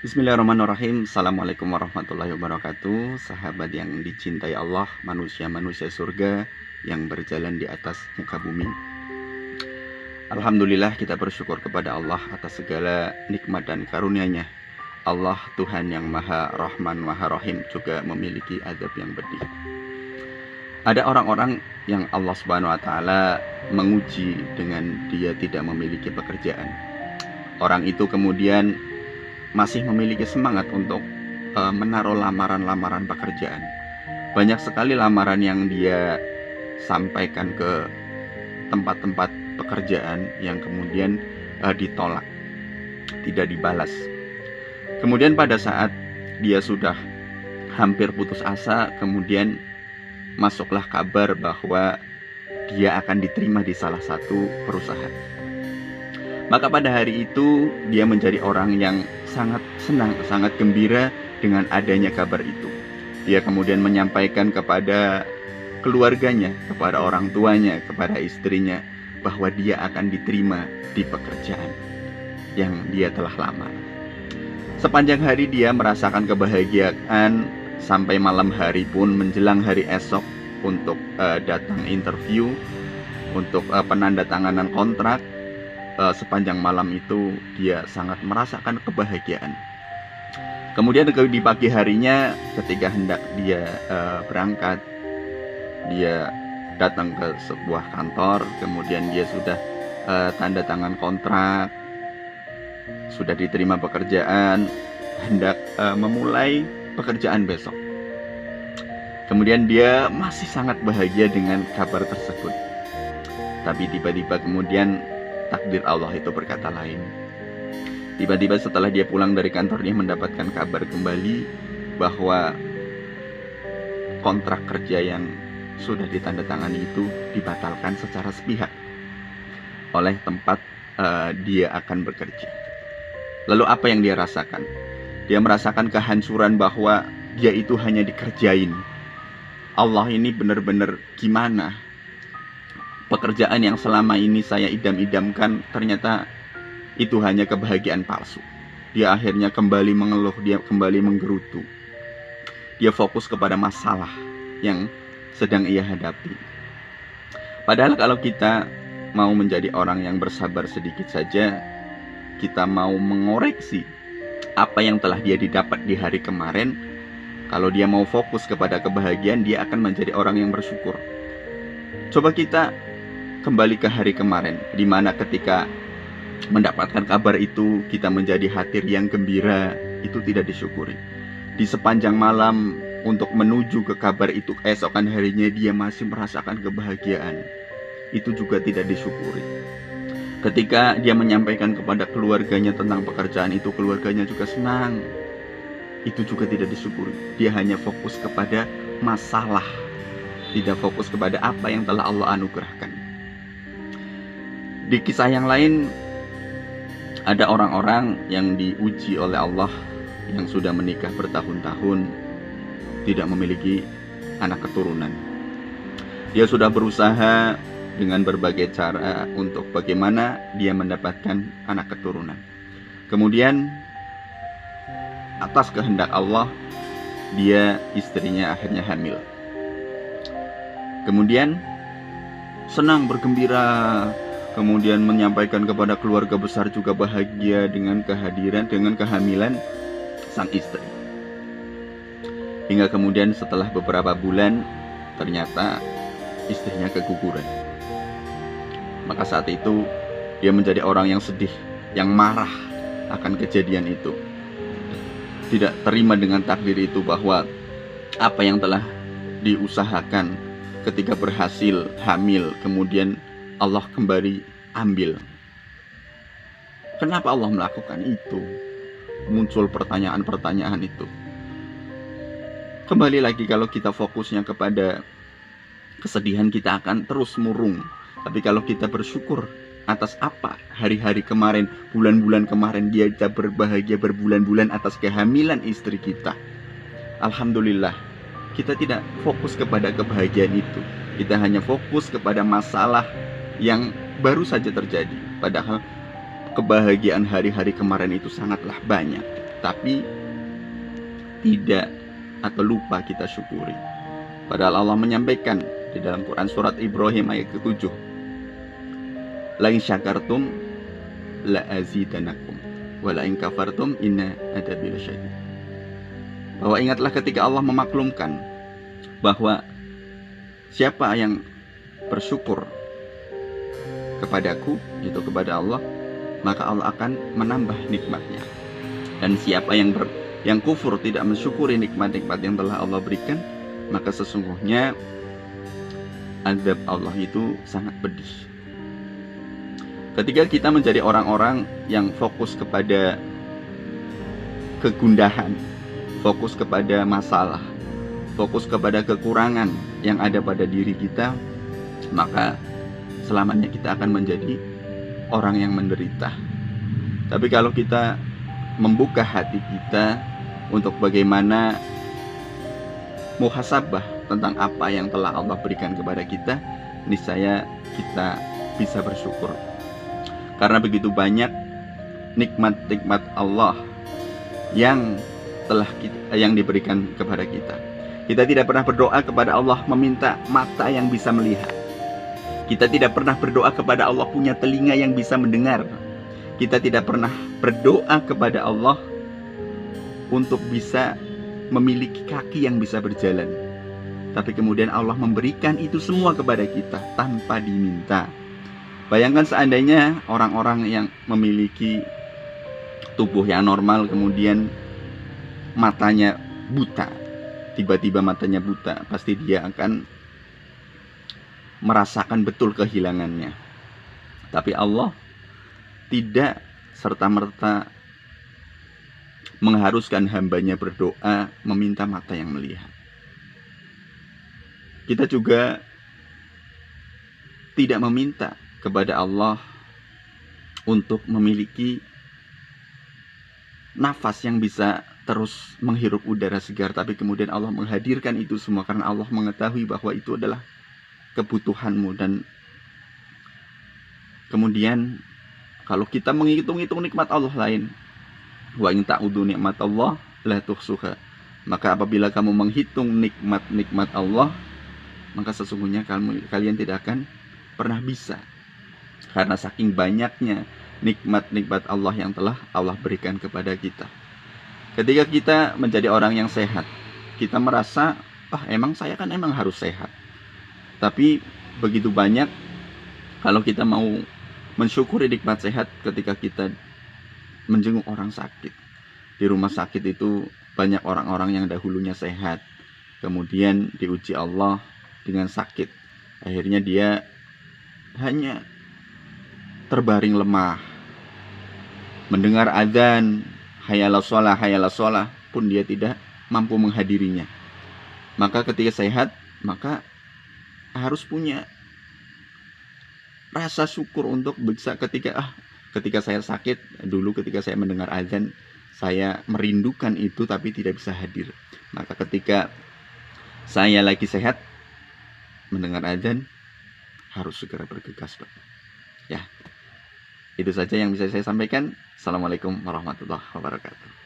Bismillahirrahmanirrahim. Assalamualaikum warahmatullahi wabarakatuh. Sahabat yang dicintai Allah, manusia-manusia surga yang berjalan di atas muka bumi. Alhamdulillah, kita bersyukur kepada Allah atas segala nikmat dan karunia-Nya. Allah Tuhan yang Maha Rahman, Maha Rahim, juga memiliki azab yang pedih. Ada orang-orang yang Allah Subhanahu wa taala menguji dengan dia tidak memiliki pekerjaan. Orang itu kemudian masih memiliki semangat untuk menaruh lamaran-lamaran pekerjaan. Banyak sekali lamaran yang dia sampaikan ke tempat-tempat pekerjaan yang kemudian ditolak, tidak dibalas. Kemudian pada saat dia sudah hampir putus asa, kemudian masuklah kabar bahwa dia akan diterima di salah satu perusahaan. Maka pada hari itu dia menjadi orang yang sangat senang, sangat gembira dengan adanya kabar itu. Dia kemudian menyampaikan kepada keluarganya, kepada orang tuanya, kepada istrinya, bahwa dia akan diterima di pekerjaan yang dia telah lamar. Sepanjang hari dia merasakan kebahagiaan, sampai malam hari pun menjelang hari esok untuk datang interview, untuk penandatanganan kontrak. Sepanjang malam itu dia sangat merasakan kebahagiaan. Kemudian di pagi harinya ketika hendak dia berangkat, dia datang ke sebuah kantor. Kemudian dia sudah tanda tangan kontrak, sudah diterima pekerjaan, hendak memulai pekerjaan besok. Kemudian dia masih sangat bahagia dengan kabar tersebut. Tapi tiba-tiba kemudian takdir Allah itu berkata lain. Tiba-tiba setelah dia pulang dari kantor, dia mendapatkan kabar kembali bahwa kontrak kerja yang sudah ditandatangani itu dibatalkan secara sepihak oleh tempat dia akan bekerja. Lalu apa yang dia rasakan? Dia merasakan kehancuran bahwa dia itu hanya dikerjain. Allah ini benar-benar gimana? Pekerjaan yang selama ini saya idam-idamkan ternyata itu hanya kebahagiaan palsu. Dia akhirnya kembali mengeluh, dia kembali menggerutu. Dia fokus kepada masalah yang sedang ia hadapi. Padahal kalau kita mau menjadi orang yang bersabar sedikit saja, kita mau mengoreksi apa yang telah dia didapat di hari kemarin, kalau dia mau fokus kepada kebahagiaan, dia akan menjadi orang yang bersyukur. Coba kita kembali ke hari kemarin, di mana ketika mendapatkan kabar itu kita menjadi hati yang gembira, itu tidak disyukuri. Di sepanjang malam untuk menuju ke kabar itu keesokan harinya dia masih merasakan kebahagiaan, itu juga tidak disyukuri. Ketika dia menyampaikan kepada keluarganya tentang pekerjaan itu, keluarganya juga senang, itu juga tidak disyukuri. Dia hanya fokus kepada masalah, tidak fokus kepada apa yang telah Allah anugerahkan. Di kisah yang lain, ada orang-orang yang diuji oleh Allah yang sudah menikah bertahun-tahun, tidak memiliki anak keturunan. Dia sudah berusaha dengan berbagai cara untuk bagaimana dia mendapatkan anak keturunan. Kemudian atas kehendak Allah, istrinya akhirnya hamil. Kemudian senang, bergembira, kemudian menyampaikan kepada keluarga besar juga bahagia dengan kehamilan sang istri. Hingga kemudian setelah beberapa bulan, ternyata istrinya keguguran. Maka saat itu dia menjadi orang yang sedih, yang marah akan kejadian itu. Tidak terima dengan takdir itu, bahwa apa yang telah diusahakan ketika berhasil hamil, kemudian Allah kembali ambil. Kenapa Allah melakukan itu? Muncul pertanyaan-pertanyaan itu. Kembali lagi, kalau kita fokusnya kepada kesedihan, kita akan terus murung. Tapi kalau kita bersyukur atas apa hari-hari kemarin, bulan-bulan kemarin, kita berbahagia berbulan-bulan atas kehamilan istri kita, alhamdulillah, kita tidak fokus kepada kebahagiaan itu. Kita hanya fokus kepada masalah yang baru saja terjadi. Padahal kebahagiaan hari-hari kemarin itu sangatlah banyak. tapi tidak atau lupa kita syukuri. Padahal Allah menyampaikan di dalam Quran surat Ibrahim ayat ke-7, la in syakartum la azidanakum wa la in kafartum inna adabi lasyadid. Bahwa ingatlah ketika Allah memaklumkan bahwa siapa yang bersyukur kepadaku, itu kepada Allah, maka Allah akan menambah nikmatnya. Dan siapa yang kufur, tidak mensyukuri nikmat-nikmat yang telah Allah berikan, maka sesungguhnya azab Allah itu sangat pedih. Ketika kita menjadi orang-orang yang fokus kepada kegundahan, fokus kepada masalah, fokus kepada kekurangan yang ada pada diri kita, maka selamanya kita akan menjadi orang yang menderita. Tapi kalau kita membuka hati kita untuk bagaimana muhasabah tentang apa yang telah Allah berikan kepada kita, niscaya kita bisa bersyukur. Karena begitu banyak nikmat-nikmat Allah yang diberikan kepada kita. Kita tidak pernah berdoa kepada Allah meminta mata yang bisa melihat. Kita tidak pernah berdoa kepada Allah punya telinga yang bisa mendengar. Kita tidak pernah berdoa kepada Allah untuk bisa memiliki kaki yang bisa berjalan. Tapi kemudian Allah memberikan itu semua kepada kita tanpa diminta. Bayangkan seandainya orang-orang yang memiliki tubuh yang normal kemudian matanya buta, tiba-tiba matanya buta, pasti dia akan merasakan betul kehilangannya. Tapi Allah tidak serta-merta mengharuskan hambanya berdoa meminta mata yang melihat. Kita juga tidak meminta kepada Allah untuk memiliki nafas yang bisa terus menghirup udara segar, tapi kemudian Allah menghadirkan itu semua karena Allah mengetahui bahwa itu adalah kebutuhanmu. Dan kemudian kalau kita menghitung-hitung nikmat Allah lain, wa in ta'udu nikmatallah la tuhsuha, maka apabila kamu menghitung nikmat-nikmat Allah, maka sesungguhnya kalian tidak akan pernah bisa. Karena saking banyaknya nikmat-nikmat Allah yang telah Allah berikan kepada kita. Ketika kita menjadi orang yang sehat, kita merasa, emang saya kan emang harus sehat. Tapi begitu banyak kalau kita mau mensyukuri nikmat sehat ketika kita menjenguk orang sakit. Di rumah sakit itu banyak orang-orang yang dahulunya sehat, kemudian diuji Allah dengan sakit. Akhirnya dia hanya terbaring lemah. Mendengar azan hayyalas shalah pun dia tidak mampu menghadirinya. Maka ketika sehat, maka harus punya rasa syukur untuk bisa ketika saya sakit dulu, ketika saya mendengar azan, saya merindukan itu tapi tidak bisa hadir. Maka ketika saya lagi sehat, mendengar azan, harus segera bergegas, Pak. Ya, itu saja yang bisa saya sampaikan. Assalamualaikum warahmatullahi wabarakatuh.